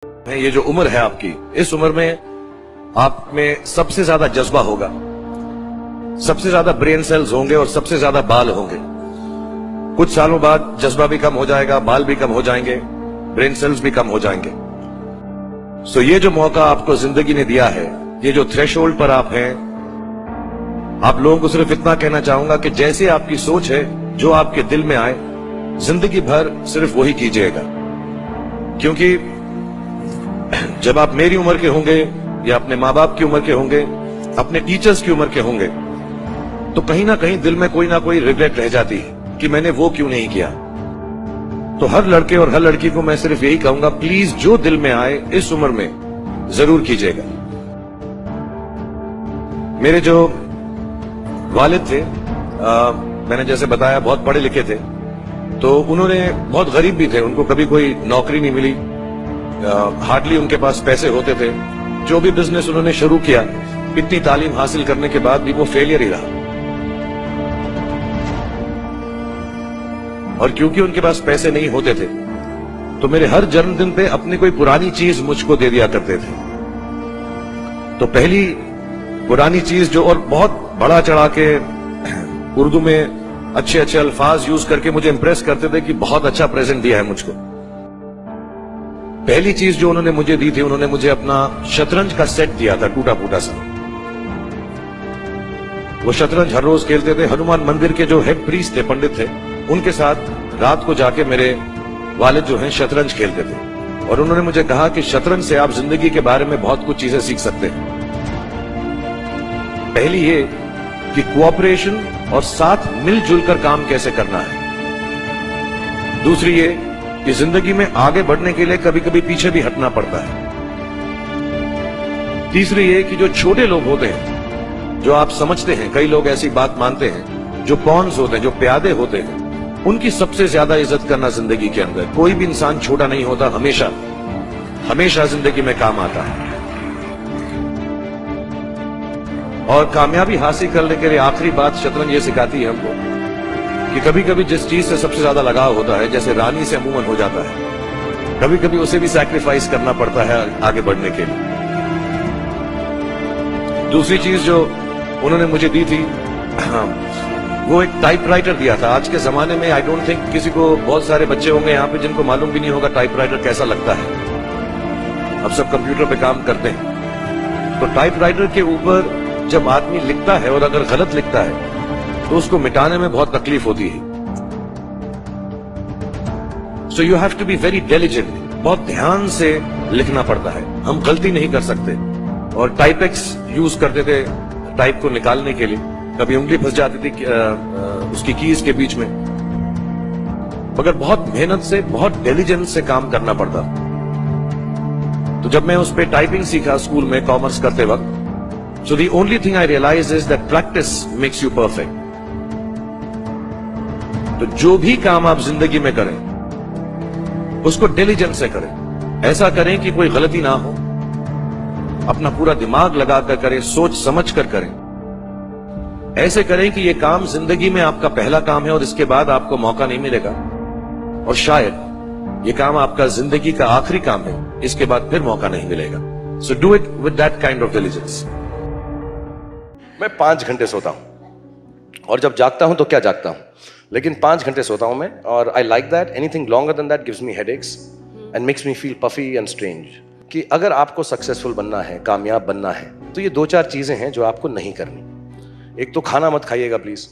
ये जो उम्र है आपकी, इस उम्र में आप में सबसे ज्यादा जज्बा होगा, सबसे ज्यादा ब्रेन सेल्स होंगे और सबसे ज्यादा बाल होंगे। कुछ सालों बाद जज्बा भी कम हो जाएगा, बाल भी कम हो जाएंगे, ब्रेन सेल्स भी कम हो जाएंगे। सो ये जो मौका आपको जिंदगी ने दिया है, ये जो थ्रेशोल्ड पर आप हैं, आप लोगों को सिर्फ इतना कहना चाहूंगा कि जैसे आपकी सोच है, जो आपके दिल में आए, जिंदगी भर सिर्फ वही कीजिएगा। क्योंकि जब आप मेरी उम्र के होंगे या अपने माँ बाप की उम्र के होंगे, अपने टीचर्स की उम्र के होंगे, तो कहीं ना कहीं दिल में कोई ना कोई रिग्रेट रह जाती है कि मैंने वो क्यों नहीं किया। तो हर लड़के और हर लड़की को मैं सिर्फ यही कहूंगा, प्लीज जो दिल में आए इस उम्र में जरूर कीजिएगा। मेरे जो वालिद थे, मैंने जैसे बताया बहुत पढ़े लिखे थे, तो उन्होंने बहुत गरीब भी थे, उनको कभी कोई नौकरी नहीं मिली, हार्डली उनके पास पैसे होते थे। जो भी बिजनेस उन्होंने शुरू किया, इतनी तालीम हासिल करने के बाद भी वो फेलियर ही रहा। और क्योंकि उनके पास पैसे नहीं होते थे, तो मेरे हर जन्मदिन पे अपनी कोई पुरानी चीज मुझको दे दिया करते थे। तो पहली पुरानी चीज जो, और बहुत बड़ा चढ़ा के उर्दू में अच्छे अच्छे अल्फाज यूज करके मुझे इंप्रेस करते थे कि बहुत अच्छा प्रेजेंट दिया है मुझको। पहली चीज जो उन्होंने मुझे दी थी, उन्होंने मुझे अपना शतरंज का सेट दिया था, टूटा फूटा सा। वो शतरंज हर रोज खेलते थे। हनुमान मंदिर के जो हेड प्रीस्ट थे, पंडित थे, उनके साथ रात को जाके मेरे वालिद जो हैं शतरंज खेलते थे। और उन्होंने मुझे कहा कि शतरंज से आप जिंदगी के बारे में बहुत कुछ चीजें सीख सकते हैं। पहली ये कि कोऑपरेशन और साथ मिलजुल कर काम कैसे करना है। दूसरी ये कि जिंदगी में आगे बढ़ने के लिए कभी कभी पीछे भी हटना पड़ता है। तीसरी ये कि जो छोटे लोग होते हैं, जो आप समझते हैं, कई लोग ऐसी बात मानते हैं, जो पॉन्स होते हैं, जो प्यादे होते हैं, उनकी सबसे ज्यादा इज्जत करना जिंदगी के अंदर। कोई भी इंसान छोटा नहीं होता, हमेशा हमेशा जिंदगी में काम आता है। और कामयाबी हासिल करने के लिए आखिरी बात शतरंज ये सिखाती है हमको कि कभी कभी जिस चीज से सबसे ज्यादा लगाव होता है, जैसे रानी से अमूमन हो जाता है, कभी कभी उसे भी सैक्रिफाइस करना पड़ता है आगे बढ़ने के लिए। दूसरी चीज जो उन्होंने मुझे दी थी, वो एक टाइपराइटर दिया था। आज के जमाने में आई डोंट थिंक किसी को, बहुत सारे बच्चे होंगे यहाँ पे जिनको मालूम भी नहीं होगा टाइपराइटर कैसा लगता है। अब सब कंप्यूटर पे काम करते हैं। तो टाइपराइटर के ऊपर जब आदमी लिखता है और अगर गलत लिखता है तो उसको मिटाने में बहुत तकलीफ होती है। So you have to be very diligent, बहुत ध्यान से लिखना पड़ता है। हम गलती नहीं कर सकते। और टाइपेक्स यूज करते थे टाइप को निकालने के लिए, कभी उंगली फंस जाती थी उसकी कीज के बीच में, मगर बहुत मेहनत से, बहुत डिलिजेंस से काम करना पड़ता। तो जब मैं उस पर टाइपिंग सीखा स्कूल में कॉमर्स करते वक्त, so the only thing I realize is that practice makes you perfect. तो जो भी काम आप जिंदगी में करें, उसको डिलिजेंस से करें। ऐसा करें कि कोई गलती ना हो, अपना पूरा दिमाग लगाकर करें, सोच समझ कर करें। ऐसे करें कि ये काम जिंदगी में आपका पहला काम है और इसके बाद आपको मौका नहीं मिलेगा, और शायद ये काम आपका जिंदगी का आखिरी काम है, इसके बाद फिर मौका नहीं मिलेगा। So do it with that kind of diligence. मैं 5 घंटे सोता हूं, और जब जागता हूं तो क्या जागता हूं, लेकिन 5 घंटे सोता हूं मैं। और I like that. Anything longer than that gives me headaches and makes me feel puffy and strange. कि अगर आपको सक्सेसफुल बनना है, कामयाब बनना है, तो ये 2-4 चीजें हैं जो आपको नहीं करनी। एक तो खाना मत खाइएगा प्लीज।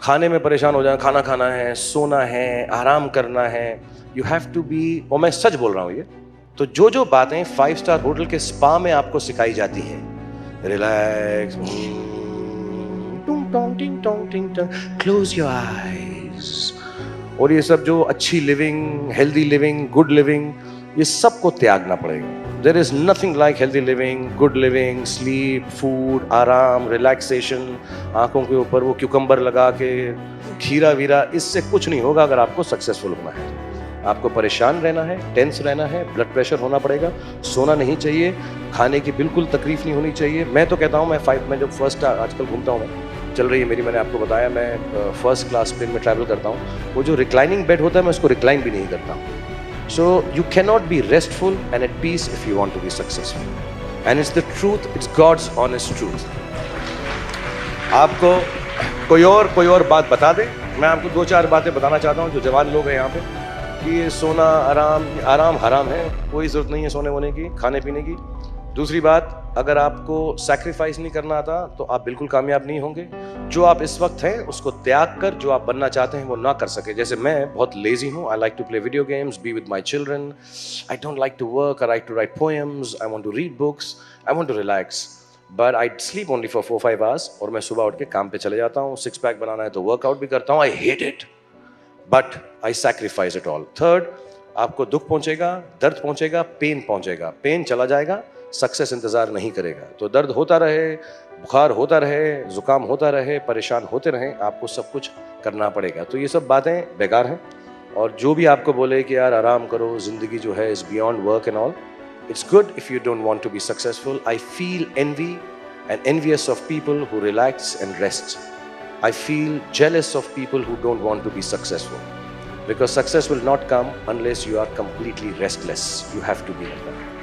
खाने में परेशान हो जाए, खाना खाना है, सोना है, आराम करना है। यू हैव टू बी, और मैं सच बोल रहा हूं ये, तो जो जो बातें 5 स्टार होटल के स्पा में आपको सिखाई जाती हैं, रिलैक्स, क्लोज योर आईज, और ये सब जो अच्छी living, healthy living, good living, ये सबको त्यागना पड़ेगा। There is nothing like healthy living, good living, sleep, food, आराम, रिलैक्सेशन, आंखों के ऊपर वो क्यूकम्बर लगा के, खीरा वीरा, इससे कुछ नहीं होगा अगर आपको सक्सेसफुल होना है। आपको परेशान रहना है, टेंस रहना है, ब्लड प्रेशर होना पड़ेगा, सोना नहीं चाहिए, खाने की बिल्कुल तकलीफ नहीं होनी चाहिए। मैं तो कहता हूँ, मैं जब फर्स्ट आजकल घूमता हूँ, मैं चल रही है मेरी, मैंने आपको बताया मैं फर्स्ट क्लास प्लेन में ट्रैवल करता हूँ। वो जो रिक्लाइनिंग बेड होता है, मैं उसको रिक्लाइन भी नहीं करता हूँ। So you cannot be restful and at peace if you want to be successful. And it's the truth, it's God's honest truth. आपको कोई और बात बता दे, मैं आपको 2-4 बातें बताना चाहता हूँ जो जवान लोग हैं यहाँ पे, कि ये सोना आराम हराम है, कोई ज़रूरत नहीं है सोने वोने की, खाने पीने की। दूसरी बात, अगर आपको सैक्रिफाइस नहीं करना आता तो आप बिल्कुल कामयाब नहीं होंगे। जो आप इस वक्त हैं उसको त्याग कर जो आप बनना चाहते हैं वो ना कर सके। जैसे मैं बहुत लेजी हूँ, I like to play video games, be with my children, I don't like to work, I like to write poems, I want to read books, I want to relax, but I sleep only for 4-5 hours और मैं सुबह उठ के काम पे चले जाता हूँ। 6 पैक बनाना है तो वर्कआउट भी करता हूँ, I hate it but I sacrifice it all. Third, आपको दुख पहुंचेगा, दर्द पहुंचेगा, पेन पहुंचेगा, पेन चला जाएगा, सक्सेस इंतजार नहीं करेगा। तो दर्द होता रहे, बुखार होता रहे, जुकाम होता रहे, परेशान होते रहे, आपको सब कुछ करना पड़ेगा। तो ये सब बातें बेकार हैं। और जो भी आपको बोले कि यार आराम करो, जिंदगी जो है is beyond work and all, it's good if you don't want to be successful. I feel envy and envious of people who relax and rest. I feel jealous of people who don't want to be successful, because success will not come unless you are completely restless. You have to be like that.